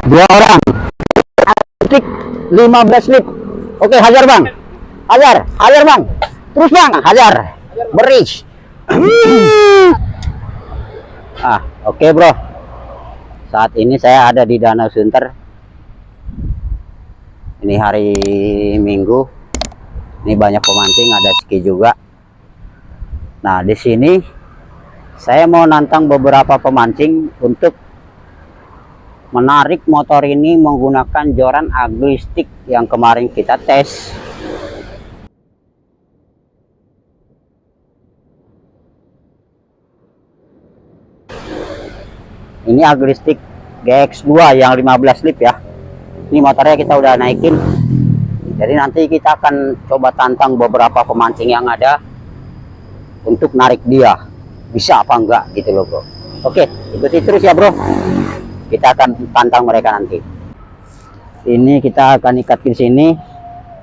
Dua orang. Trik 15 lip. Oke, hajar bang. Hajar bang. Terus bang, hajar. Beris. Oke bro. Saat ini saya ada di Danau Sunter. Ini hari Minggu. Ini banyak pemancing, ada ski juga. Nah, di sini saya mau nantang beberapa pemancing untuk menarik motor ini menggunakan joran ugly stick yang kemarin kita tes. Ini ugly stick GX2 yang 15 lip ya. Ini motornya kita udah naikin. Jadi nanti kita akan coba tantang beberapa pemancing yang ada untuk narik dia. Bisa apa enggak gitu loh bro. Oke, ikuti terus ya bro. Kita akan tantang mereka nanti. Ini kita akan ikat di sini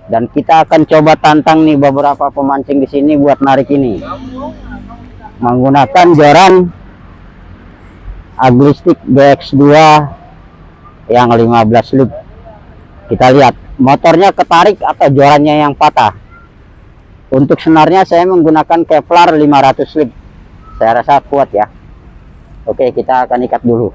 dan kita akan coba tantang nih beberapa pemancing di sini buat narik ini menggunakan joran ugly stick GX2 yang 15 loop. Kita lihat motornya ketarik atau jorannya yang patah. Untuk senarnya saya menggunakan Kevlar 500 loop. Saya rasa kuat ya. Oke, kita akan ikat dulu.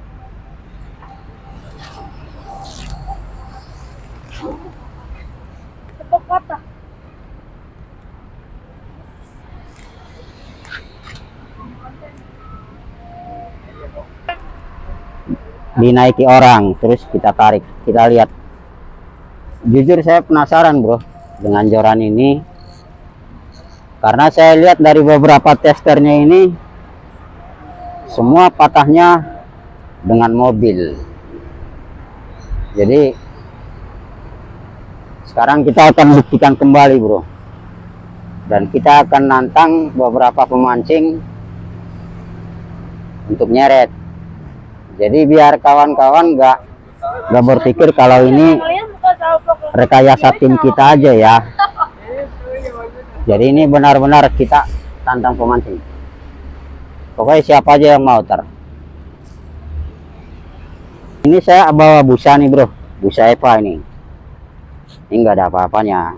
Dinaiki orang, terus kita tarik, kita lihat. Jujur saya penasaran bro dengan joran ini, karena saya lihat dari beberapa testernya ini semua patahnya dengan mobil. Jadi sekarang kita akan buktikan kembali bro, dan kita akan nantang beberapa pemancing untuk nyeret. Jadi biar kawan-kawan nggak berpikir kalau ini rekayasa tim kita aja ya. Jadi ini benar-benar kita tantang pemancing. Pokoknya siapa aja yang mau ter. Ini saya bawa busa nih bro, busa Eva ini. Ini nggak ada apa-apanya.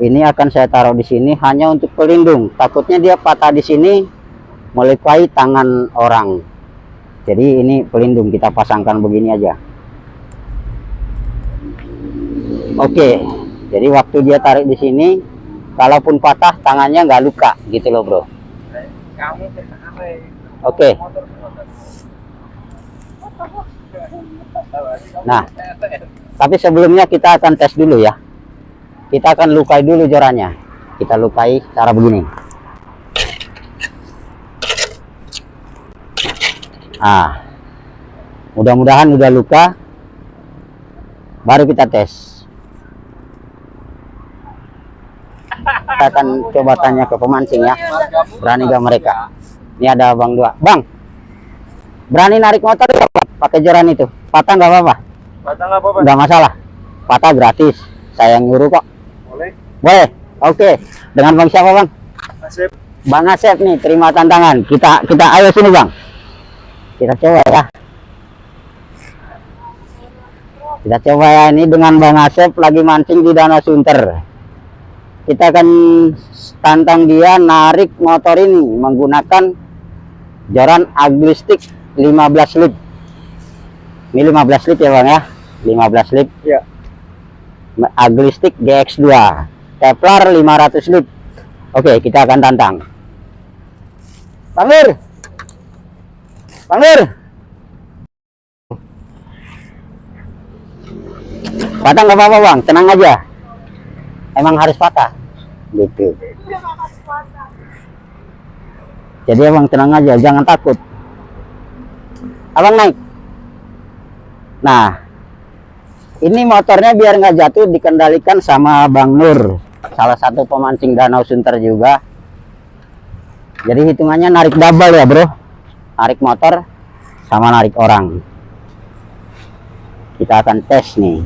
Ini akan saya taruh di sini hanya untuk pelindung. Takutnya dia patah di sini melukai tangan orang. Jadi ini pelindung, kita pasangkan begini aja. Oke, jadi waktu dia tarik di sini, kalaupun patah tangannya nggak luka, gitu loh bro. Oke. Nah, tapi sebelumnya kita akan tes dulu ya. Kita akan lukai dulu jorannya. Kita lukai cara begini. Mudah-mudahan udah luka, baru kita tes. Kita akan coba tanya ke pemancing ya, berani gak mereka. Ini ada abang dua. Bang, berani narik motor ya pakai joran itu? Patah nggak apa-apa? Patah nggak apa-apa. Nggak masalah, patah gratis, saya yang nyuruh kok. Boleh. Oke, dengan bang siapa bang? Asep. Bang Asep nih, terima tantangan. Kita ayo sini bang. Kita coba ya. Kita coba ya, ini dengan Bang Asep lagi mancing di Danau Sunter. Kita akan tantang dia narik motor ini menggunakan joran ugly stick 15 lip. Ini 15 lip ya bang ya, 15 lip ya. Ugly stick GX2 Kevlar 500 lip. Oke, kita akan tantang. Panggil patah nggak apa-apa bang, tenang aja. Emang harus patah gitu. Jadi abang tenang aja, jangan takut. Abang naik. Nah, ini motornya biar nggak jatuh dikendalikan sama Bang Nur, salah satu pemancing Danau Sunter juga. Jadi hitungannya narik double ya bro, narik motor sama narik orang. Kita akan tes nih.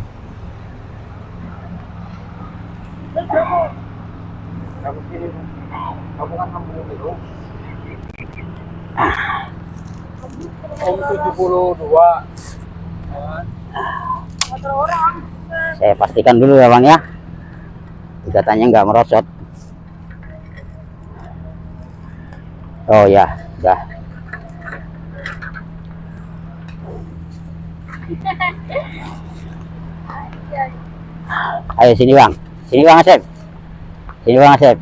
Om 72. Saya pastikan dulu ya bang ya, ikatannya nggak merosot. Oh ya, udah. Ayo sini bang, Asep, sini bang Asep.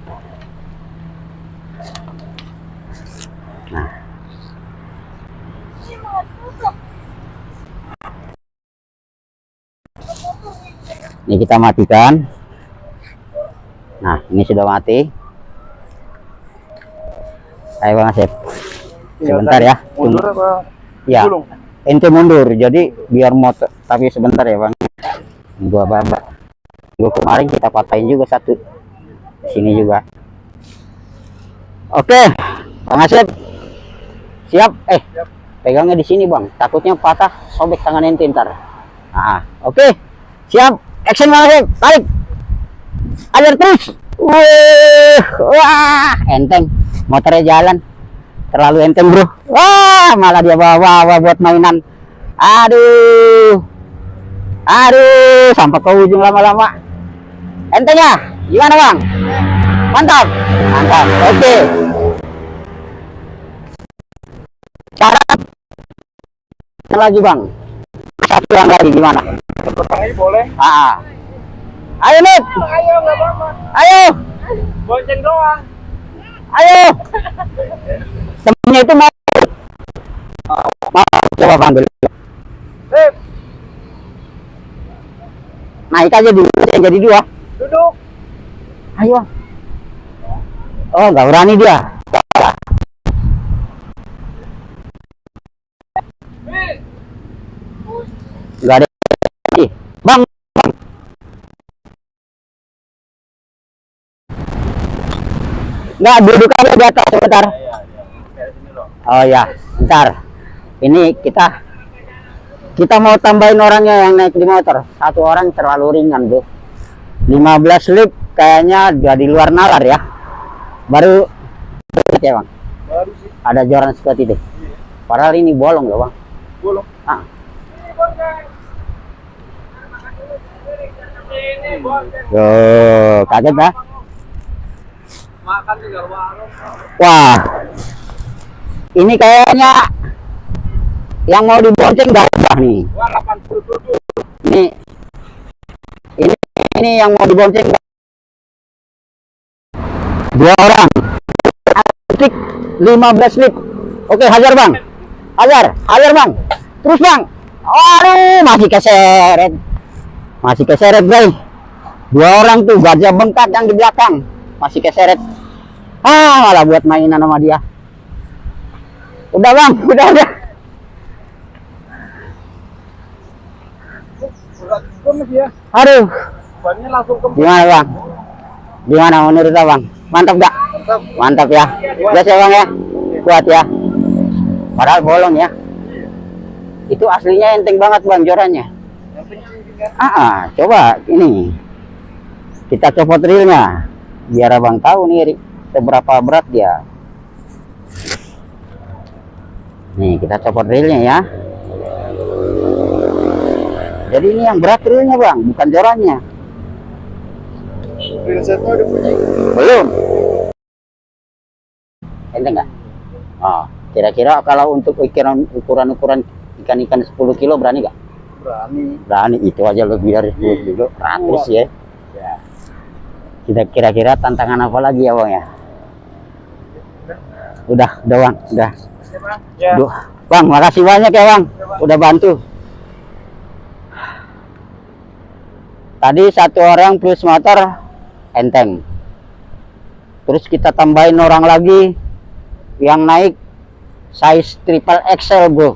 Nah, ini kita matikan. Nah, ini sudah mati. Ayo bang Asep, sebentar ya. Mundur apa? Ya, Gulung? ente mundur. Jadi biar motor, tapi sebentar ya bang. Gua babak. Gua kemarin kita patahin juga satu. Sini juga. Oke, bang Asep. Siap? Pegangnya di sini bang. Takutnya patah, sobek tangan ente ntar. Nah, oke. Siap. Action bang Asep. Tarik. Ajar terus. Wah, enteng. Motornya jalan. Terlalu enteng bro. Wah, malah dia bawa buat mainan. Aduh, sampai ke ujung lama-lama. Enteng ya? Gimana bang? Mantap. Oke. Cara lagi bang. Satu yang lagi gimana? Pertanyaan boleh? Ayo Nip. Ayo, nggak apa-apa. Ayo. Bonceng doang. Ayo. Temennya itu mau. Coba panggil. Naik aja dulu, jadi dua. Duduk. Ayo. Oh, nggak berani dia. Nggak ada. Bang. Nggak, duduk aja di atas sebentar. Oh ya, bentar. Ini kita mau tambahin orangnya yang naik di motor. Satu orang terlalu ringan bro. 15 lip kayaknya udah di luar nalar ya. Baru ya bang. Baru sih. Ada joran seperti itu. Padahal ini bolong loh bang. Bolong. Yo, kaget ya? Makan tinggal warung. Wah, ini kayaknya yang mau dibonceng gajah nih. Wah, 80 duduk. Ini yang mau dibonceng dua orang. Tik 15 lip. Oke, hajar bang. Hajar bang. Terus bang. Aduh, masih keseret guys. Dua orang tuh gajah bengkak yang di belakang masih keseret. Malah buat mainan sama dia. Udah bang, udah. Aduh, Bannya langsung ke gimana bang? Gimana menurut abang? Mantap gak? Mantap ya. Gas ya bang ya, kuat ya. Padahal bolong ya. Itu aslinya enteng banget bang jorannya. Coba ini kita copot reelnya biar abang tahu nih seberapa berat dia. Nih kita copot reelnya ya. Jadi ini yang berat reelnya bang, bukan jorannya. reel setnya udah bunyi. Belum. Enteng nggak? Kira-kira kalau untuk ukuran ikan 10 kilo berani nggak? Berani. Itu aja lebih dari 10 kilo, 100 ya. Kita kira-kira tantangan apa lagi ya bang ya? Udah bang, udah. Ya. Bang, makasih banyak ya bang, udah bantu. Tadi satu orang plus motor enteng. Terus kita tambahin orang lagi yang naik size triple XL bro,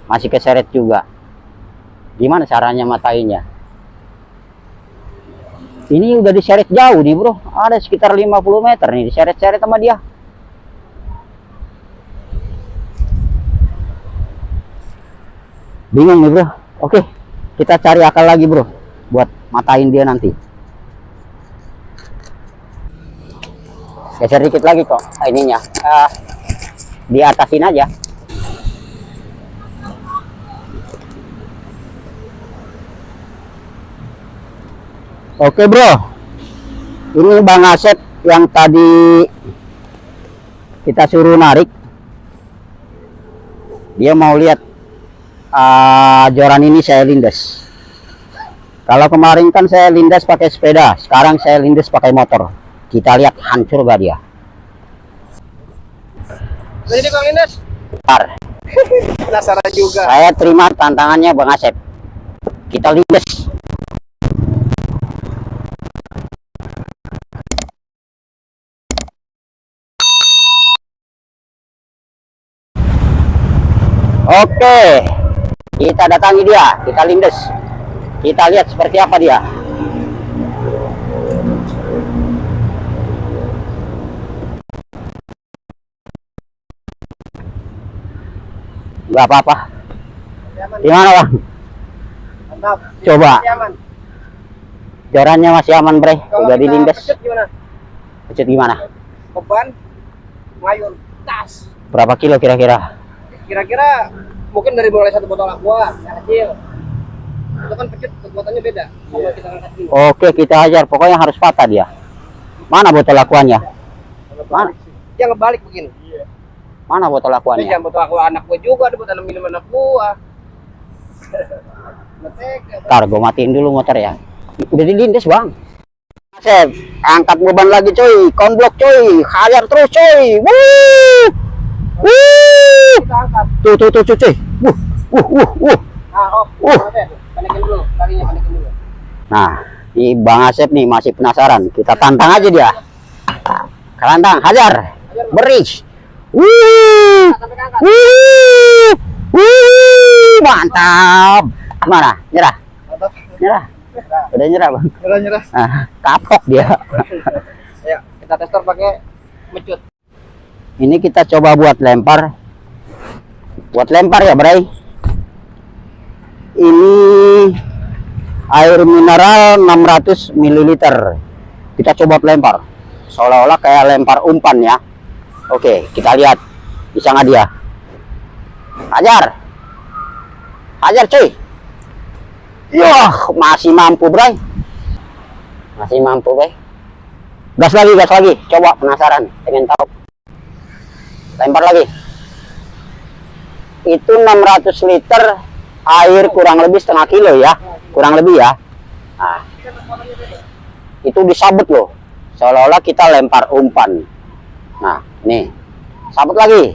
masih keseret juga. Gimana caranya matainnya? Ini udah diseret jauh nih bro, ada sekitar 50 meter nih diseret-seret sama dia. Bingung nih bro. Oke, kita cari akal lagi bro buat matain dia nanti. Geser dikit lagi kok ininya, di atasin aja. Oke bro, ini Bang Asep yang tadi kita suruh narik. Dia mau lihat joran ini saya lindas. Kalau kemarin kan saya lindas pakai sepeda, sekarang saya lindas pakai motor. Kita lihat hancur gak dia. Jadi Kang Ines, Bentar, penasaran juga. saya terima tantangannya Bang Asep. Kita lindas. Oke, kita datangi dia, kita lindas. Kita lihat seperti apa dia. Nggak apa-apa. Gimana Bang? Mantap. Coba. Masih aman. Jorannya masih aman bre, Kalau udah kita dilindas. pecut gimana? Pecut gimana? Beban, ngayun, tas. Berapa kilo kira-kira? Kira-kira mungkin dari mulai 1 botol aqua yang kecil. Itu kan pecut kekuatannya beda. Kalau kita angkat dulu. Oke, kita ajar. Pokoknya harus patah dia. Mana botol aquanya? Mana? Dia ngebalik begini. Mana botol Ini aquanya? jangan botol aqua anak gua juga, ada buat minum anak gua. Ntar gue matiin dulu motor ya. Udah dilindas Bang. Asep, angkat beban lagi coy. Konblok coy. Hajar terus coy. Wuh. Wuh. Kita angkat. Tuh coy. Wuh. Nah, panikin dulu, talinya panikin dulu. Nah, ini Bang Asep nih masih penasaran. Kita tantang aja dia. Tantang, hajar. Beri. Wuh. Sampai angkat. Wuh. Mantap. Mana? Nyerah. Mantap. Nyerah. Udah nyerah Bang. Nyerah. Nah, kapok dia. Ayo, kita tester pakai mecut. Ini kita coba buat lempar. Buat lempar ya, Bray. Ini air mineral 600 ml. Kita coba lempar. Seolah-olah kayak lempar umpan ya. Oke, kita lihat bisa nggak dia. Hajar. Hajar, cuy. Yah, masih mampu, Bray. Masih mampu, Bray. Gas lagi. Coba penasaran, pengen tahu. Lempar lagi. Itu 600 liter air kurang lebih setengah kilo ya. Kurang lebih ya. Nah, itu disabet loh. Seolah-olah kita lempar umpan. Nah, nih. Sabet lagi.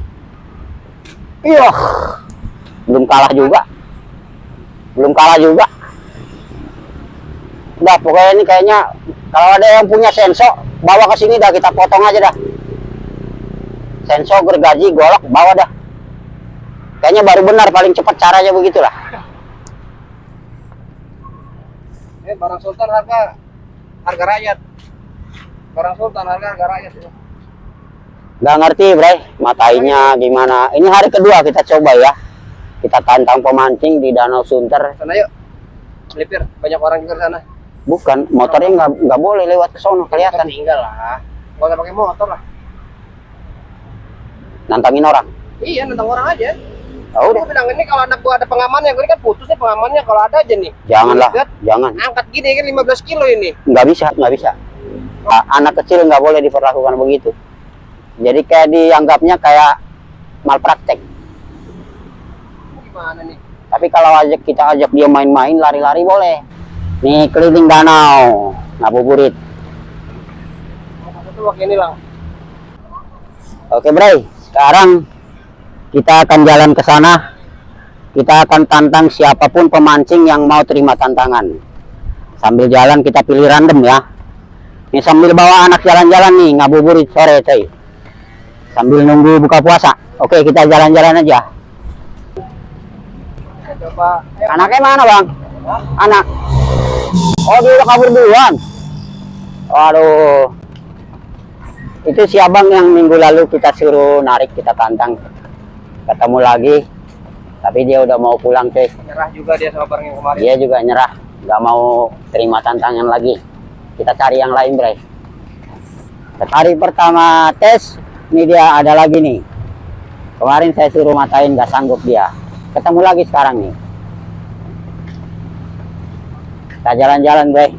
Iya. Belum kalah juga. Udah, pokoknya ini kayaknya kalau ada yang punya sensor, bawa ke sini dah, kita potong aja dah. Sensor, gergaji, golok, bawa dah. Kayaknya baru benar, paling cepat caranya begitulah. Barang sultan harga rakyat. Barang sultan harga rakyat. Nggak ngerti, Bray, matainya gimana. Ini hari kedua kita coba ya. Kita tantang pemancing di Danau Sunter. Sana yuk. Melipir, banyak orang juga di sana. Bukan, motornya nggak boleh lewat ke sono, kelihatan. Tinggal lah. Nggak usah pakai motor lah. Nantangin orang. Iya, nantang orang aja. Oh, udah. Gua bilang ini kalau anak gua ada pengamannya, gua ini kan putus nih pengamannya, kalau ada aja nih. Janganlah, Lihat, jangan. angkat gini kan 15 kilo ini. Nggak bisa. Anak kecil nggak boleh diperlakukan begitu. Jadi kayak dianggapnya kayak malpraktek. Gimana nih? Tapi kalau kita ajak dia main-main, lari-lari boleh. Nih keliling danau, ngabuburit. Itu pakai ini lah. Oke, Bray. Sekarang kita akan jalan ke sana. Kita akan tantang siapapun pemancing yang mau terima tantangan. Sambil jalan kita pilih random ya. Ini sambil bawa anak jalan-jalan nih, ngabuburit sore, coy. Sambil nunggu buka puasa. Oke, kita jalan-jalan aja. Coba. Anaknya mana, Bang? Anak. Oh, dia udah kabur duluan. Waduh. Itu si abang yang minggu lalu kita suruh narik, kita tantang. Ketemu lagi. Tapi dia udah mau pulang, cuy. Nyerah juga dia sama barang yang kemarin. Dia juga nyerah. Nggak mau terima tantangan lagi. Kita cari yang lain, Bray. Hari pertama tes, ini dia ada lagi nih. Kemarin saya suruh matain, nggak sanggup dia. Ketemu lagi sekarang nih. Kita jalan-jalan, Bray.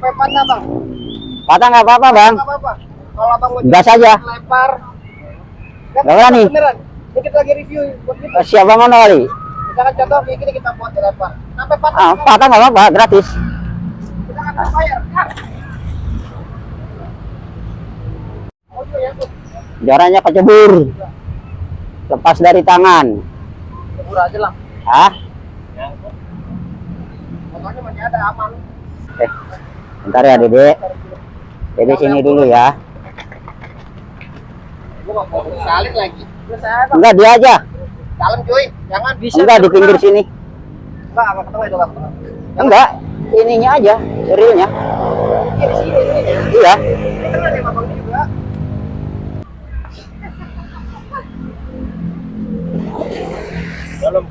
sampai patah bang. Patah nggak apa-apa bang. Nggak apa-apa. Kalau abang mau Gas aja. lempar. Nggak berani. Beneran. Ini kita lagi review buat kita. Siapa mana kali? Misalkan contoh kayak gini kita buat dilempar. Sampai patah. Ah, patah nggak apa-apa, gratis. Kita akan bayar. Oh iya ya. Jaranya kecebur. Lepas dari tangan. Kabur aja lah. Hah? Motornya masih ada aman. Bentar ya Dede. Dede sini dulu ya. Gua nggak mau salin lagi. Terus saya bang. Enggak, dia aja. Dalam cuy. Jangan bisa. Enggak, di pinggir sini. Enggak ketemu itu bang. Enggak, ininya aja, reelnya. Iya di sini. Iya. Ini kan ada abang ini juga. Dalam.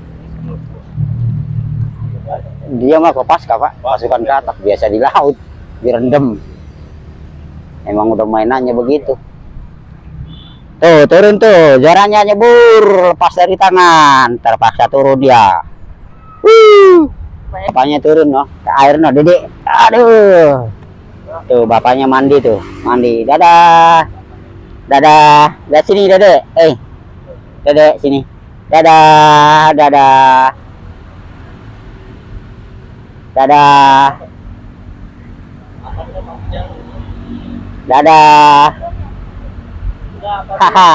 Dia mah ke pasca pak, pasukan katak biasa di laut, direndam. Emang udah mainannya begitu. Tuh turun tuh, jaranya nyebur, lepas dari tangan, terpaksa turun dia. Bapaknya turun loh, ke air no, Dede. Aduh, tuh bapaknya mandi tuh, mandi. Dadah, dadah, dari sini Dede. Dede sini. Dadah, dadah. Dadah. Dadah. Haha.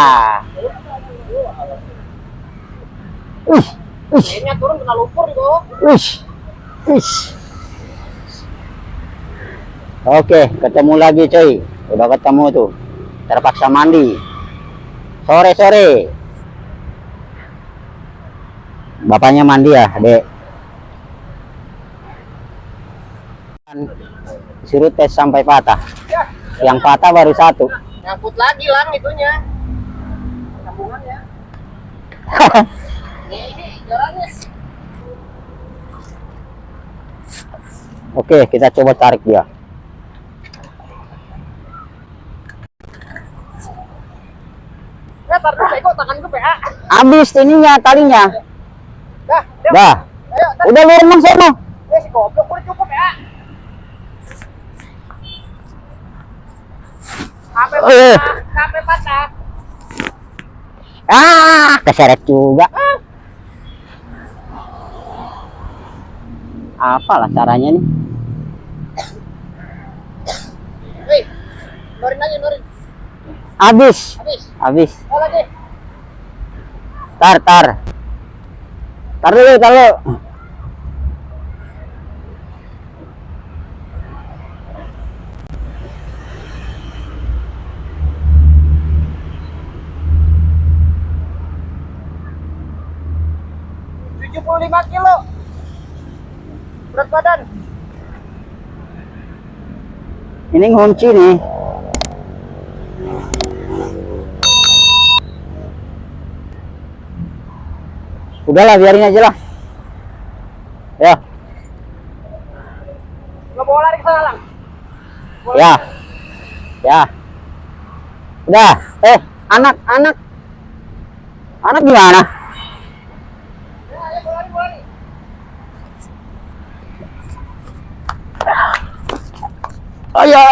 Kayaknya turun kena lumpur itu. Oke, ketemu lagi coy. Udah ketemu tuh. Terpaksa mandi. Sore-sore. Bapaknya mandi ya, Dek. Suruh tes sampai patah. Ya, Yang patah baru satu. nyangkut lagi lang itunya. Sambungannya. Ini jalannya. Oke, kita coba tarik dia. Tar dulu kok tangan gue PA. Habis ininya talinya. Dah, Dah. ayo, Udah lu renang sono. si goblok udah cukup ya. Sampai patah. Keseret juga. Apalah caranya nih? Hei, norin aja, norin. Habis. Habis. Oh, lagi. Tar dulu. Lima kilo berat badan. Ini ngunci nih. Udahlah, biarin aja lah. Ya. Nggak bawa lari ke sana lang. Ya. Ya. Udah. Anak gimana? Ya, bawa lari. Ayo.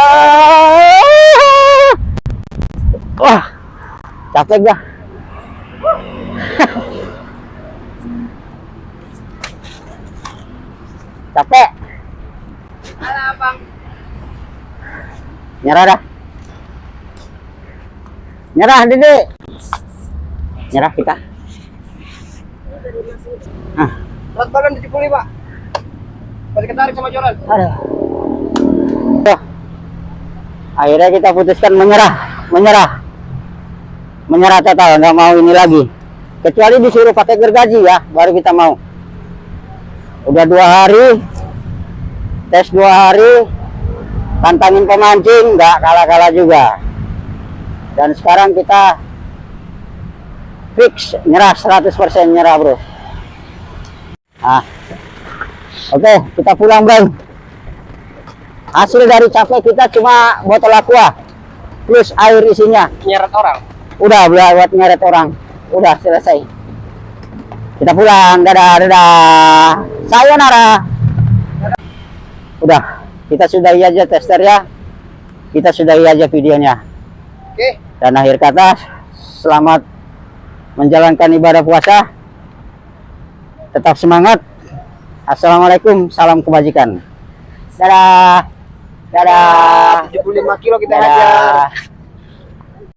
Wah. Capek gak? Capek. Alah, Bang. Nyerah dah. Nyerah, Dede. Nyerah kita. Berat badan 75. Balik ketarik sama Joran. Aduh. Akhirnya kita putuskan menyerah total, nggak mau ini lagi, kecuali disuruh pakai gergaji ya, baru kita mau. Udah 2 hari tes, 2 hari tantangin pemancing, nggak kalah juga, dan sekarang kita fix nyerah, 100% nyerah bro. Oke, kita pulang bro. Hasil dari capek kita cuma botol aqua plus air isinya. Nyeret orang. Udah buat nyeret orang. Udah selesai. Kita pulang. Dadah. Sayonara. Udah. kita sudahi aja tester ya. Kita sudahi aja videonya. Oke. Dan akhir kata, selamat menjalankan ibadah puasa. Tetap semangat. Assalamualaikum, salam kebajikan. Dadah. Dadah. 75 kilo kita Dadah. hajar.